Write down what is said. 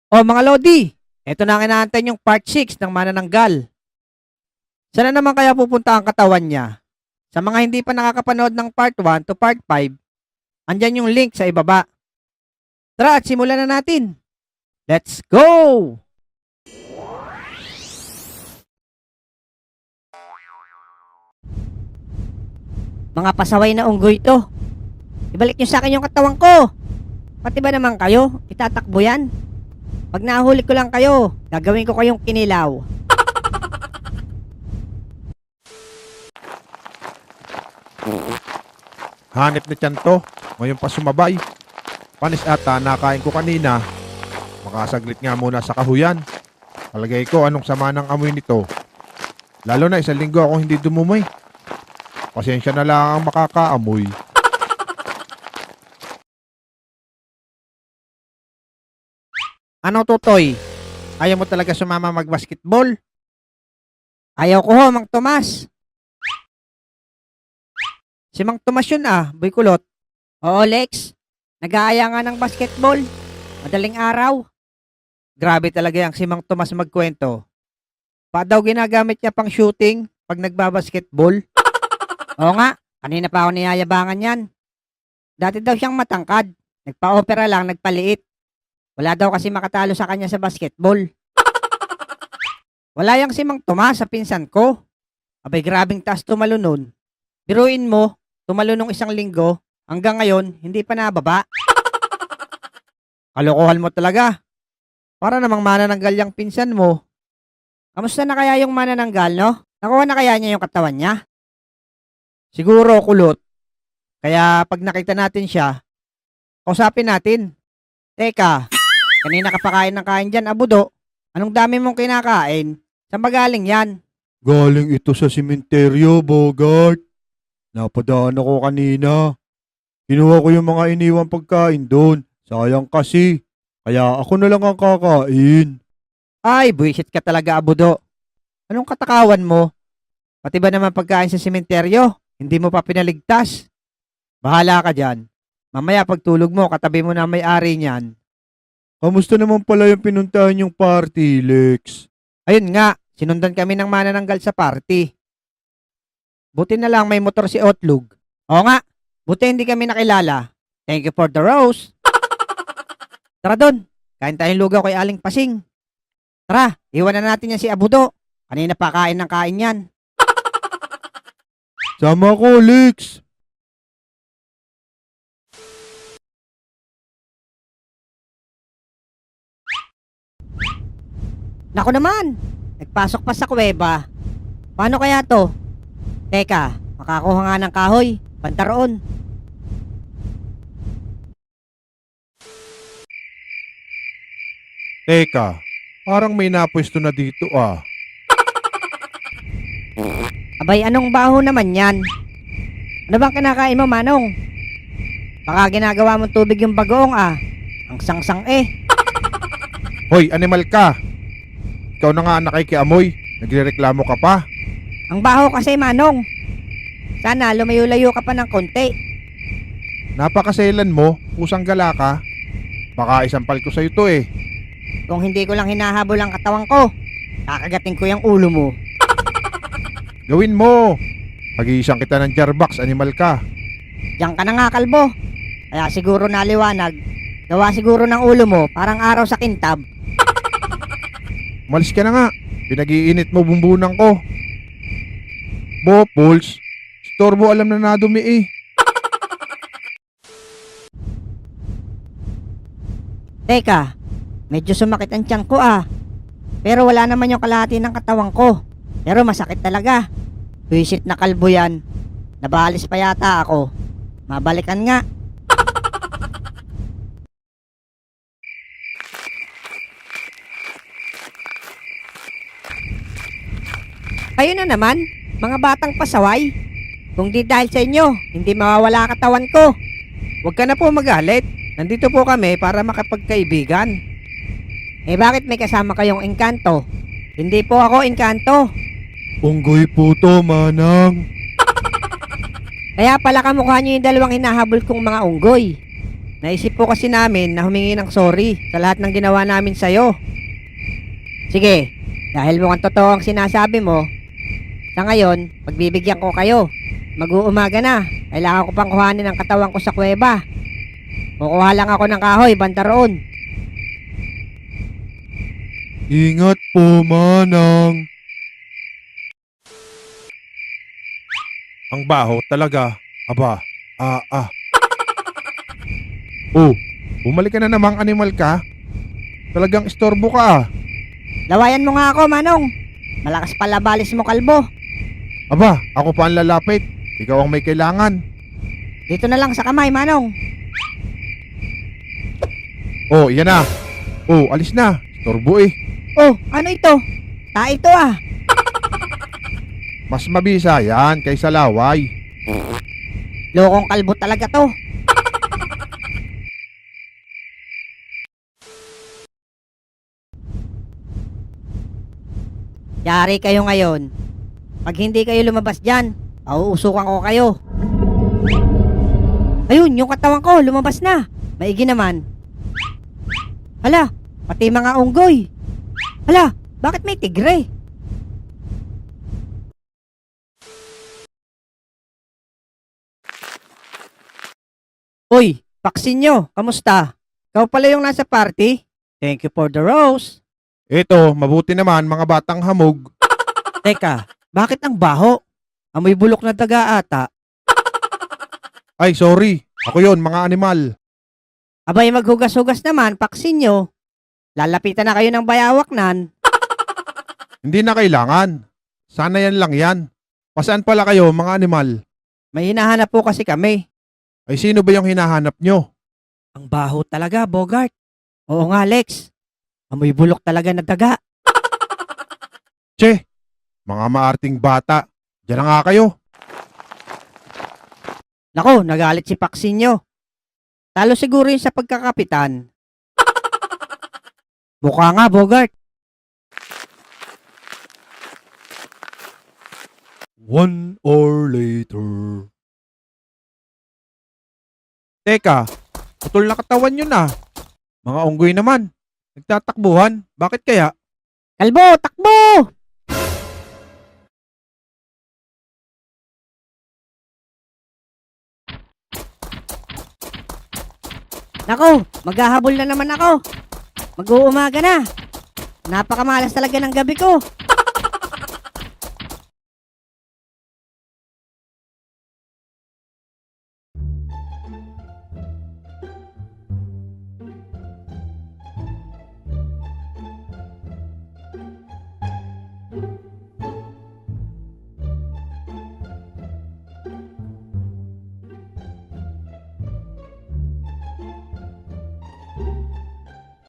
O mga Lodi, eto na ang inaantay yung part 6 ng Manananggal. Saan na naman kaya pupunta ang katawan niya? Sa mga hindi pa nakakapanood ng part 1 to part 5, andyan yung link sa ibaba. Tara at simulan na natin. Let's go! Mga pasaway na unggoy to. Ibalik nyo sa akin yung katawan ko. Pati ba naman kayo? Itatakbo yan? Pag nahuli ko lang kayo, gagawin ko kayong kinilaw. Hanip na tiyan to. Ngayon pa sumabay. Panis ata nakain ko kanina. Makasaglit nga muna sa kahuyan. Palagay ko anong sama ng amoy nito. Lalo na 1 linggo ako hindi dumumoy. Pasensya na lang ang makakaamoy. Ano Totoy? Ayaw mo talaga sumama mag-basketball? Ayaw ko ho, Mang Tomas. Si Mang Tomas yun boy kulot. Oo, Lex. Nag-aaya nga ng basketball. Madaling araw. Grabe talaga yung si Mang Tomas magkwento. Pa daw ginagamit niya pang shooting pag nagbabasketball? Oo nga, kanina pa ako niyayabangan yan. Dati daw siyang matangkad. Nagpa-opera lang, nagpaliit. Wala daw kasi makatalo sa kanya sa basketball. Wala yang si Mang Tomas sa pinsan ko. Abay grabing taas tumalo nun. Biruin mo, tumalo nung 1 linggo, hanggang ngayon, hindi pa nababa. Kalokohan mo talaga. Para namang manananggal yung pinsan mo. Kamusta na kaya yung manananggal, no? Nakuha na kaya niya yung katawan niya? Siguro, kulot. Kaya pag nakita natin siya, kausapin natin. Teka, kanina ka pa kain ng kain dyan, Abudo. Anong dami mong kinakain? Saan ba galing yan? Galing ito sa simenteryo, Bogart. Napadaan ako kanina. Kinuha ko yung mga iniwang pagkain doon. Sayang kasi. Kaya ako na lang ang kakain. Ay, buwisit ka talaga, Abudo. Anong katakawan mo? Pati ba naman pagkain sa simenteryo? Hindi mo pa pinaligtas? Bahala ka dyan. Mamaya pagtulog mo, katabi mo na may-ari niyan. Kamusta naman pala yung pinuntahan yung party, Lex? Ayun nga, sinundan kami ng manananggal sa party. Buti na lang may motor si Otlug. Oo nga, buti hindi kami nakilala. Thank you for the rose. Tara doon, kain tayong lugaw kay Aling Pasing. Tara, iwan na natin yan si Abudo. Kanina pa kain ng kain yan. Sama ko, Lex. Naku naman, nagpasok pa sa kuweba. Paano kaya to? Teka, makakuha nga ng kahoy. Pantaroon. Teka, parang may napwesto na dito Abay, anong baho naman yan? Ano bang kinakain mo, Manong? Baka ginagawa mong tubig yung bagoong Ang sangsang Hoy, animal ka. Ikaw na nga ang nakikiamoy. Nagrereklamo ka pa. Ang baho kasi, Manong. Sana lumayo-layo ka pa ng konti. Napakaselan mo, pusang gala ka. Baka isampal ko sa'yo to Kung hindi ko lang hinahabol ang katawan ko, kakagating ko yung ulo mo. Gawin mo. Pag-iisang kita ng jarbox, animal ka. Diyan ka na nga, kalbo. Kaya siguro naliwanag. Gawa siguro ng ulo mo, parang araw sa kintab. Umalis ka na nga. Pinag-iinit mo bumbunan ko. Bopols, storbo alam na nadumi Teka, medyo sumakit ang tiyan ko Pero wala naman yung kalahati ng katawan ko. Pero masakit talaga. Visit na kalbo yan. Nabalis pa yata ako. Mabalikan nga. Kayo na naman, mga batang pasaway. Kung di dahil sa inyo, hindi mawawala katawan ko. Huwag ka na po magalit. Nandito po kami para makapagkaibigan. Bakit may kasama kayong engkanto? Hindi po ako engkanto. Unggoy po to, manang. Kaya pala kamukha nyo yung dalawang hinahabol kong mga unggoy. Naisip po kasi namin na humingi ng sorry sa lahat ng ginawa namin sa'yo. Sige, dahil mukhang totoo ang sinasabi mo, sa ngayon, pagbibigyan ko kayo. Mag-uumaga na. Kailangan ko pang kuhanin ang katawan ko sa kuweba. Kukuha lang ako ng kahoy, banda roon. Ingat po, Manang. Ang baho talaga. Aba, Oh, bumalik ka na namang animal ka. Talagang istorbo ka ah. Lawayan mo nga ako, Manong. Malakas pala balis mo, kalbo. Aba, ako pa ang lalapit. Ikaw ang may kailangan. Dito na lang sa kamay, Manong. Oh, iyan na. Oh, alis na. Istorbo eh. Oh, ano ito? Ito ah. Mas mabisa yan kaysa laway. Lokong kalbo talaga to. Yari kayo ngayon. Pag hindi kayo lumabas dyan, auusukan ko kayo. Ayun, yung katawan ko, lumabas na. Maigi naman. Hala, pati mga unggoy. Hala, bakit may tigre? Uy, Paksinyo, kamusta? Ikaw pala yung nasa party? Thank you for the rose. Ito, mabuti naman mga batang hamog. Teka, bakit ang baho? Amoy bulok na daga ata. Ay, sorry. Ako yon mga animal. Abay maghugas-hugas naman, Paksinyo. Lalapitan na kayo ng bayawaknan. Hindi na kailangan. Sana yan lang yan. Pasaan pala kayo mga animal? May hinahanap po kasi kami. Ay, sino ba yung hinahanap nyo? Ang baho talaga, Bogart. Oo nga, Lex. Amoy bulok talaga na daga. Che, mga maarting bata. Diyan na nga kayo. Nako, nagalit si Paksinyo. Talo siguro yun sa pagkakapitan. Mukha nga, Bogart. 1 hour later. Teka, putol na katawan yun ah. Mga unggoy naman. Nagtatakbuhan. Bakit kaya? Kalbo, takbo! Nako, maghahabol na naman ako. Mag-uumaga na. Napakamalas talaga ng gabi ko.